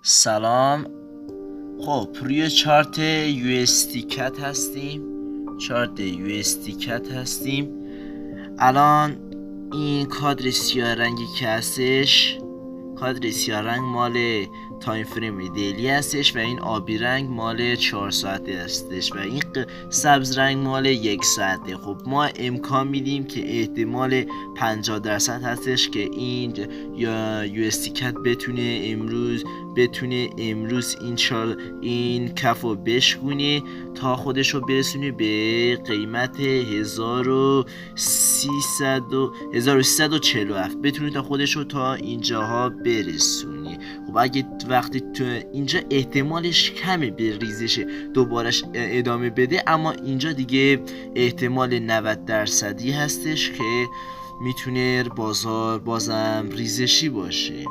سلام. خب روی چارت USD کت هستیم. الان این کادر سیاه رنگی که هستش، کادر سیاه رنگ مال تایم فریم دیلی هستش و این آبی رنگ مال 4 ساعته هستش و این سبز رنگ مال 1 ساعته. خب ما امکان میدیم که احتمال 50% هستش که این یا USD کت بتونه امروز این کفو بشکونه تا خودشو برسونه به قیمت 1347، بتونه تا خودشو تا اینجاها برسونه. خب اگه وقتی تو اینجا احتمالش کمه به ریزش دوبارش ادامه بده، اما اینجا دیگه احتمال 90% هستش که میتونه بازار بازم ریزشی باشه.